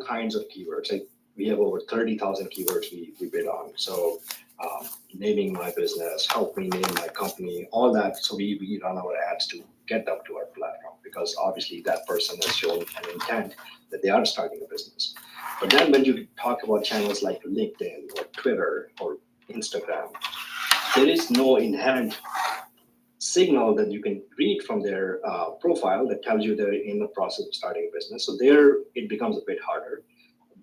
kinds of keywords. Like we have over 30,000 keywords we bid on. So naming my business, help me name my company, all that. So we run our ads to get them to our platform, because obviously that person has shown an intent that they are starting a business. But then when you talk about channels like LinkedIn or Twitter or Instagram, there is no inherent signal that you can read from their profile that tells you they're in the process of starting a business. So there it becomes a bit harder.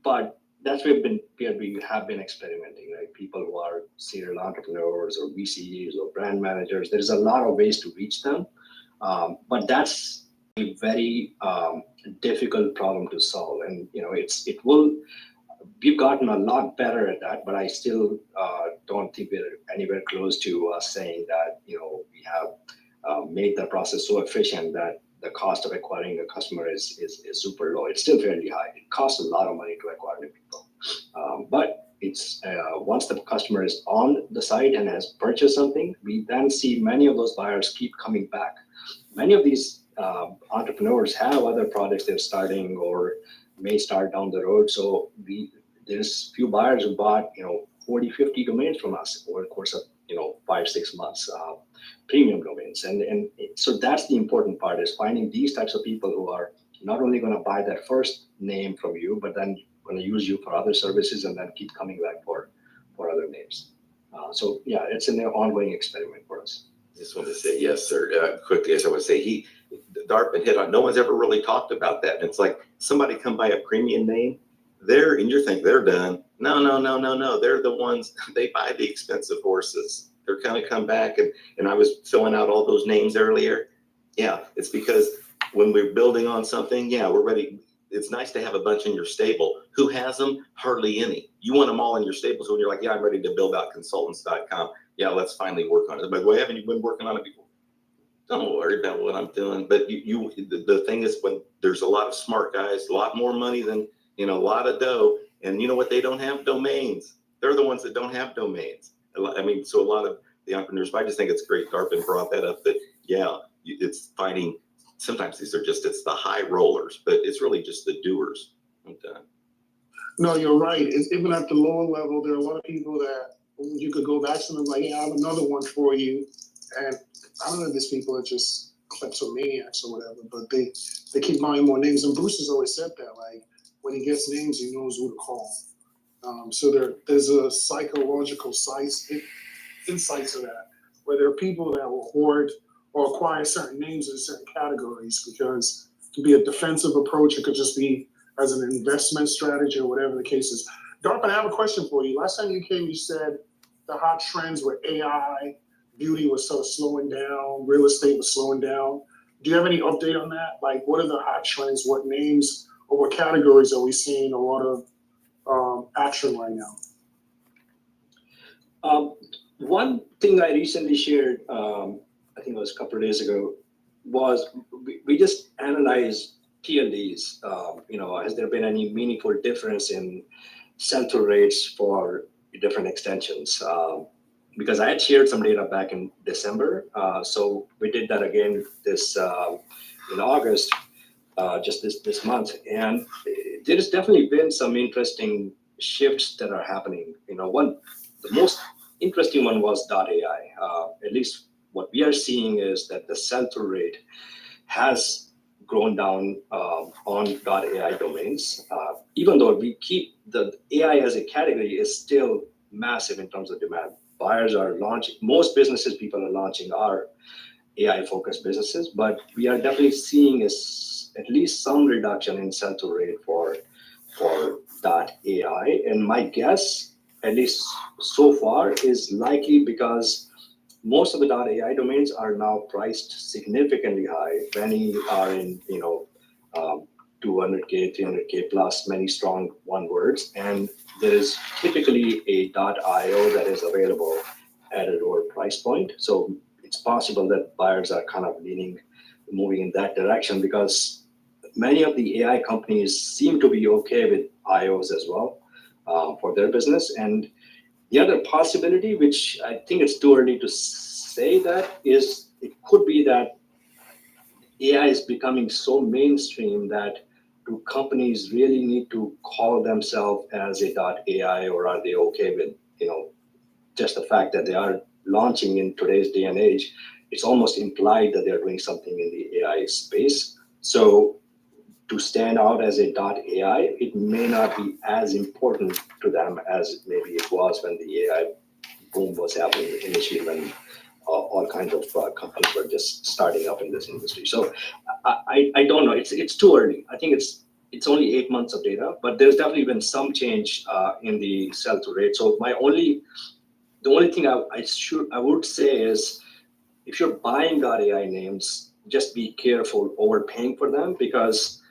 But that's where we have been experimenting, right? People who are serial entrepreneurs or VCs or brand managers, there's a lot of ways to reach them. But that's a very difficult problem to solve. And, we've gotten a lot better at that, but I still don't think we're anywhere close to saying that, we have made the process so efficient that the cost of acquiring a customer is super low. It's still fairly high. It costs a lot of money to acquire new people. But it's once the customer is on the site and has purchased something, we then see many of those buyers keep coming back. Many of these entrepreneurs have other projects they're starting or may start down the road. So there's few buyers who bought 40, 50 domains from us over the course of 5-6 months, premium domains. And so that's the important part, is finding these types of people who are not only going to buy that first name from you, but then going to use you for other services and then keep coming back for other names. So yeah, it's an ongoing experiment for us. Just want to say yes, sir. Quickly, as I would say, Darpin hit on. No one's ever really talked about that. And it's like somebody come by a premium name, and you're thinking they're done. No. They're the ones, they buy the expensive horses. They're kind of come back, and I was filling out all those names earlier. Yeah, it's because when we're building on something, we're ready. It's nice to have a bunch in your stable. Who has them? Hardly any. You want them all in your stable. So when you're like, I'm ready to build out consultants.com. Yeah, let's finally work on it. But why haven't you been working on it before? Don't worry about what I'm doing. But the thing is, when there's a lot of smart guys, a lot more money than, a lot of dough. And you know what? They don't have domains. They're the ones that don't have domains. So a lot of the entrepreneurs, but I just think it's great. Darpin brought that up, that, it's finding, sometimes it's the high rollers, but it's really just the doers. No, you're right. Even at the lower level, there are a lot of people that you could go back to them like, I have another one for you. And I don't know if these people are just kleptomaniacs or whatever, but they keep buying more names. And Bruce has always said that, like, when he gets names, he knows who to call. So there's a psychological insight to that, where there are people that will hoard or acquire certain names in certain categories, because it could be a defensive approach. It could just be as an investment strategy or whatever the case is. Darpin, I have a question for you. Last time you came, you said the hot trends were AI, beauty was sort of slowing down, real estate was slowing down. Do you have any update on that? Like, what are the hot trends? What names or what categories are we seeing a lot of action right now? One thing I recently shared, I think it was a couple of days ago, was we just analyzed TLDs. Has there been any meaningful difference in sell-through rates for different extensions? Because I had shared some data back in December. So we did that again in August, just this month. And there's definitely been some interesting shifts that are happening. The most interesting one was .ai. At least what we are seeing is that the sell-through rate has grown down on .ai domains, even though we keep the AI as a category is still massive in terms of demand. Buyers are launching, most businesses people are launching are AI-focused businesses, but we are definitely seeing at least some reduction in sell-through rate for .ai. And my guess, at least so far, is likely because most of the .ai domains are now priced significantly high. Many are in 200K, 300K plus, many strong one words, and there is typically a .io that is available at a lower price point. So it's possible that buyers are kind of moving in that direction, because many of the AI companies seem to be okay with IOs as well for their business. And the other possibility, which I think it's too early to say that, is it could be that AI is becoming so mainstream that do companies really need to call themselves as a .ai, or are they okay with, just the fact that they are launching in today's day and age? It's almost implied that they're doing something in the AI space. So to stand out as a .ai, it may not be as important to them as maybe it was when the AI boom was happening initially, when all kinds of companies were just starting up in this industry. So I don't know. It's too early. I think it's only 8 months of data, but there's definitely been some change in the sell-through rate. So the only thing I would say is, if you're buying .ai names, just be careful overpaying for them, because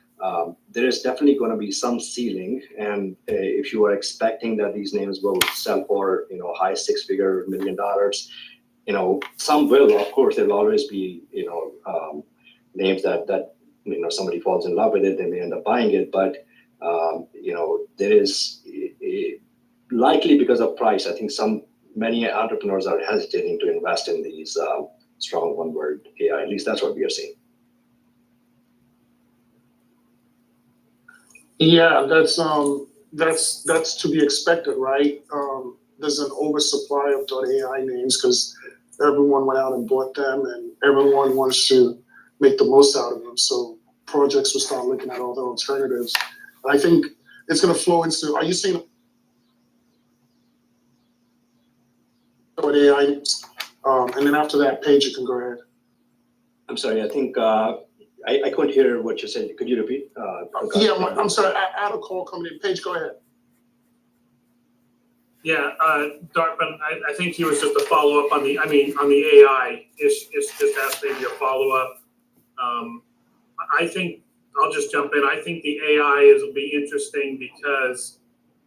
there is definitely going to be some ceiling. And if you are expecting that these names will sell for high $6-figure $1 million, some will. Of course, there'll always be names that somebody falls in love with it, they may end up buying it. But there is likely, because of price, I think many entrepreneurs are hesitating to invest in these strong one-word AI. At least that's what we are seeing. Yeah, that's to be expected, right? There's an oversupply of .ai names because everyone went out and bought them, and everyone wants to make the most out of them. So projects will start looking at other alternatives. And I think it's going to flow into. Are you seeing .ai? And then after that, Paige, you can go ahead. I'm sorry. I think I couldn't hear what you said. Could you repeat? I'm sorry. I had a call coming in. Paige, go ahead. Yeah, Darpin, I think he was just a follow-up on the AI. It's just asked maybe a follow-up. I think I'll just jump in. I think the AI will be interesting because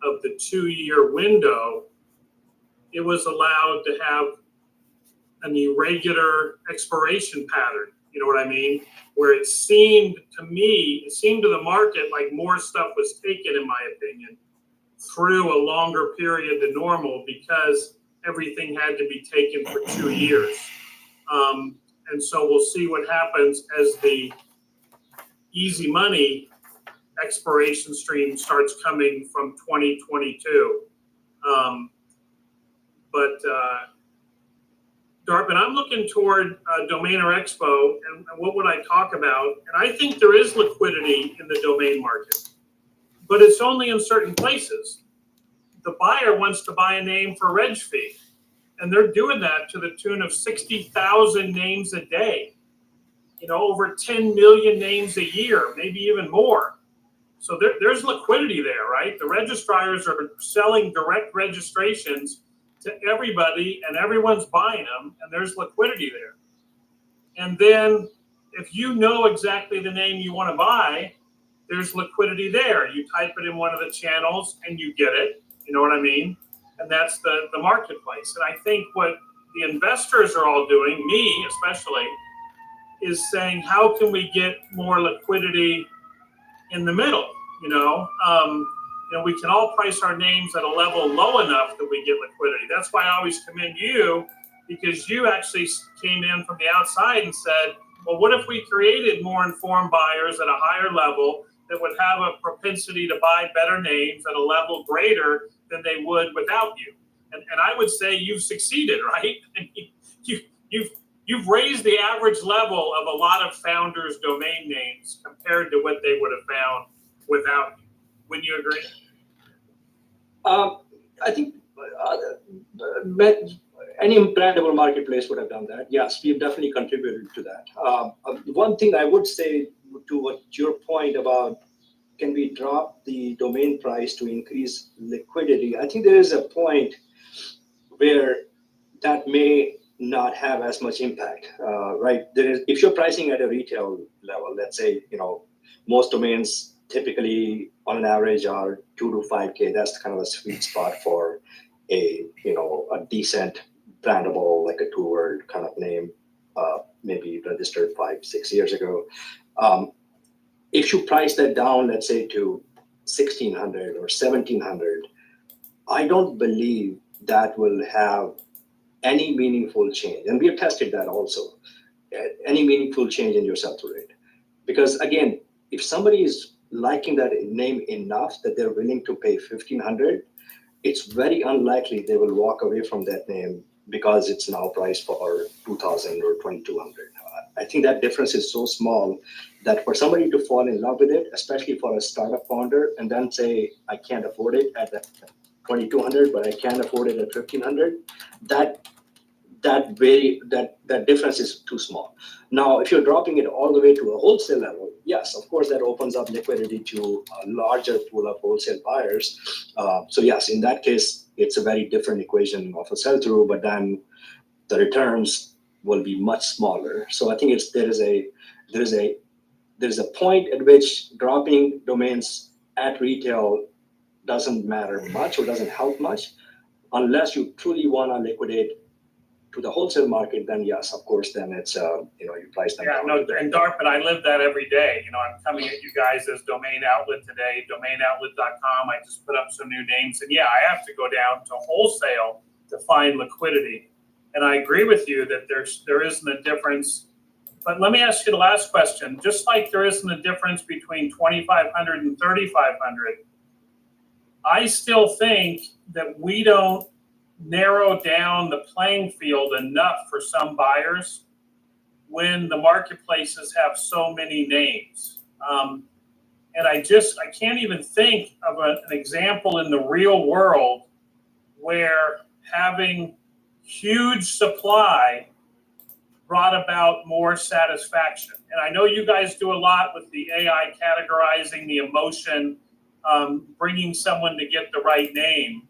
of the 2-year window. It was allowed to have an irregular expiration pattern. You know what I mean? Where it seemed to the market like more stuff was taken, in my opinion, through a longer period than normal, because everything had to be taken for 2 years. And so we'll see what happens as the easy money expiration stream starts coming from 2022. Darpin, I'm looking toward Domainer Expo, and what would I talk about? And I think there is liquidity in the domain market, but it's only in certain places. The buyer wants to buy a name for reg fee, and they're doing that to the tune of 60,000 names a day. Over 10 million names a year, maybe even more. So there's liquidity there, right? The registrars are selling direct registrations to everybody, and everyone's buying them, and there's liquidity there. And then if you know exactly the name you want to buy, there's liquidity there. You type it in one of the channels and you get it. You know what I mean? And that's the marketplace. And I think what the investors are all doing, me especially, is saying, how can we get more liquidity in the middle? We can all price our names at a level low enough that we get liquidity. That's why I always commend you, because you actually came in from the outside and said, well, what if we created more informed buyers at a higher level that would have a propensity to buy better names at a level greater than they would without you? And I would say you've succeeded, right? I mean, you've raised the average level of a lot of founders' domain names compared to what they would have found without you. Wouldn't you agree? I think any brandable marketplace would have done that. Yes, we've definitely contributed to that. One thing I would say to what your point about, can we drop the domain price to increase liquidity? I think there is a point where that may not have as much impact, right? If you're pricing at a retail level, let's say, most domains typically on an average are 2 to 5K. That's kind of a sweet spot for a decent brandable, like a 2-word kind of name, maybe registered 5-6 years ago. If you price that down, let's say to 1,600 or 1,700, I don't believe that will have any meaningful change. And we have tested that also, any meaningful change in your sell-through rate. Because again, if somebody is liking that name enough that they're willing to pay 1,500, it's very unlikely they will walk away from that name because it's now priced for 2,000 or 2,200. I think that difference is so small that for somebody to fall in love with it, especially for a startup founder, and then say, I can't afford it at 2,200, but I can afford it at 1,500, that difference is too small. Now, if you're dropping it all the way to a wholesale level, yes, of course, that opens up liquidity to a larger pool of wholesale buyers. So yes, in that case, it's a very different equation of a sell-through, but then the returns will be much smaller. So I think there is a point at which dropping domains at retail doesn't matter much or doesn't help much, unless you truly want to liquidate to the wholesale market. Then yes, of course, then it's you price them Yeah, down. no, and Darpin, I live that every day. I'm coming at you guys as Domain Outlet today, domainoutlet.com. I just put up some new names, and yeah, I have to go down to wholesale to find liquidity. And I agree with you that there isn't a difference. But let me ask you the last question. Just like there isn't a difference between 2,500 and 3,500, I still think that we don't narrow down the playing field enough for some buyers when the marketplaces have so many names. And I can't even think of an example in the real world where having huge supply brought about more satisfaction. And I know you guys do a lot with the AI categorizing the emotion, bringing someone to get the right name.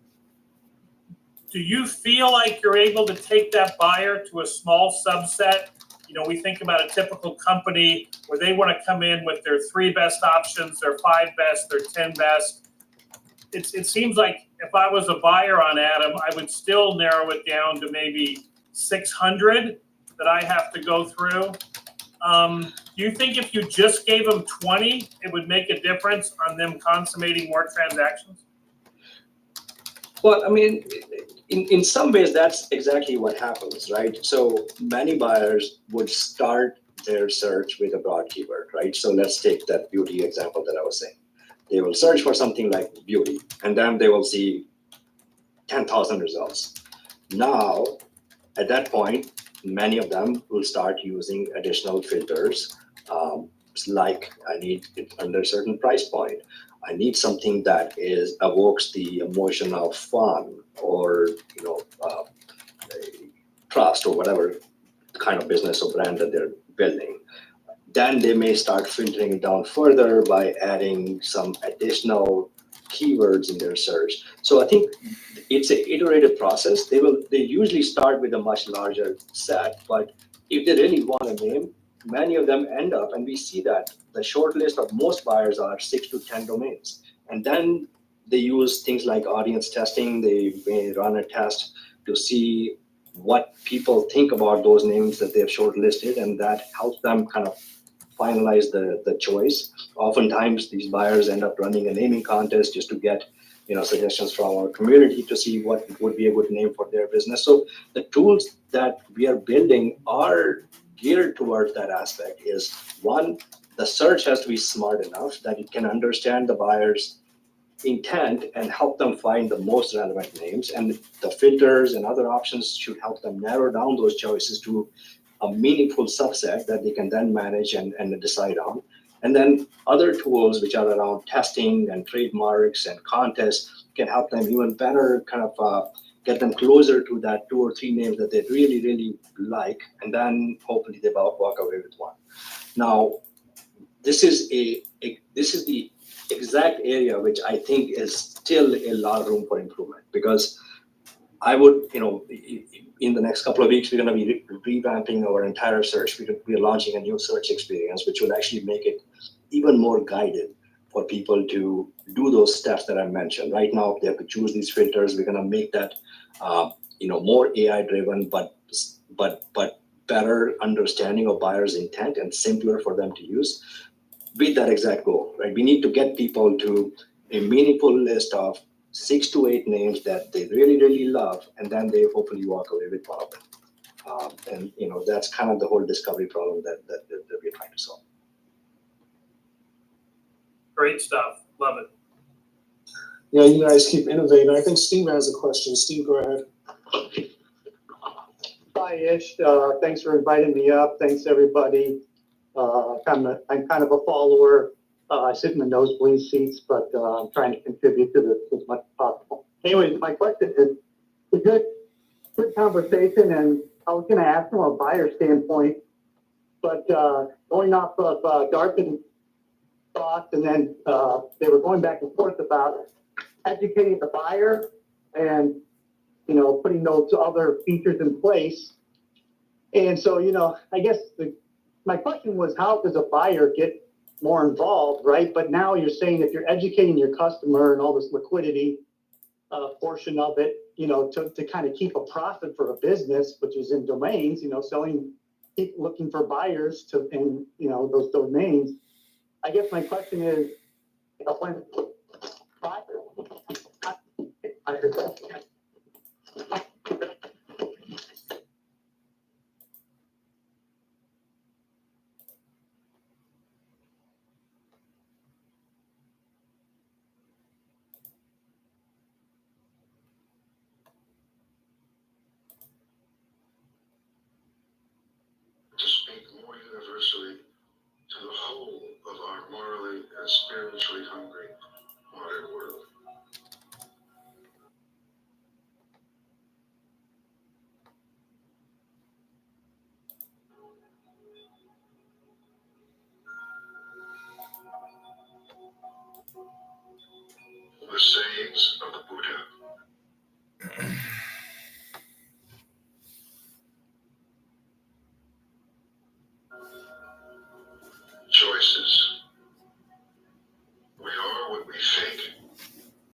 Do you feel like you're able to take that buyer to a small subset? We think about a typical company where they want to come in with their 3 best options, their 5 best, their 10 best. It seems like if I was a buyer on Adam, I would still narrow it down to maybe 600 that I have to go through. Do you think if you just gave them 20, it would make a difference on them consummating more transactions? Well, I mean, in some ways, that's exactly what happens, right? So many buyers would start their search with a broad keyword, right? So let's take that beauty example that I was saying. They will search for something like beauty, and then they will see 10,000 results. Now, at that point, many of them will start using additional filters, like I need it under a certain price point. I need something that evokes the emotion of fun or trust or whatever kind of business or brand that they're building. Then they may start filtering it down further by adding some additional keywords in their search. So I think it's an iterative process. They usually start with a much larger set, but if they really want a name, many of them end up, and we see that the short list of most buyers are 6 to 10 domains. And then they use things like audience testing. They may run a test to see what people think about those names that they've shortlisted, and that helps them kind of finalize the choice. Oftentimes, these buyers end up running a naming contest just to get suggestions from our community to see what would be a good name for their business. So the tools that we are building are geared towards that aspect. Is one, the search has to be smart enough that it can understand the buyer's intent and help them find the most relevant names, and the filters and other options should help them narrow down those choices to a meaningful subset that they can then manage and decide on. And then other tools which are around testing and trademarks and contests can help them even better kind of get them closer to that 2 or 3 names that they really, really like, and then hopefully they walk away with one. Now, this is the exact area which I think is still a lot of room for improvement, because I would, in the next couple of weeks, we're going to be revamping our entire search. We are launching a new search experience, which will actually make it even more guided for people to do those steps that I mentioned. Right now, they have to choose these filters. We're going to make that, more AI-driven, but better understanding of buyers' intent and simpler for them to use. With that exact goal, right? We need to get people to a meaningful list of 6 to 8 names that they really, really love, and then they hopefully walk away with one of them. And that's kind of the whole discovery problem that we're trying to solve. Great stuff. Love it. Yeah, you guys keep innovating. I think Steve has a question. Steve, go ahead. Hi, Ish. Thanks for inviting me up. Thanks, everybody. I'm kind of a follower. I sit in the nosebleed seats, but I'm trying to contribute to this as much as possible. Anyways, my question is a good conversation, and I was going to ask from a buyer standpoint, but going off of Darpin's thoughts, and then they were going back and forth about educating the buyer and putting those other features in place. And so, I guess my question was, how does a buyer get more involved, right? But now you're saying if you're educating your customer and all this liquidity portion of it, to kind of keep a profit for a business, which is in domains, selling, keep looking for buyers to, and those domains. I guess my question is, when to speak more universally to the whole of our morally and spiritually hungry modern world. The sayings of the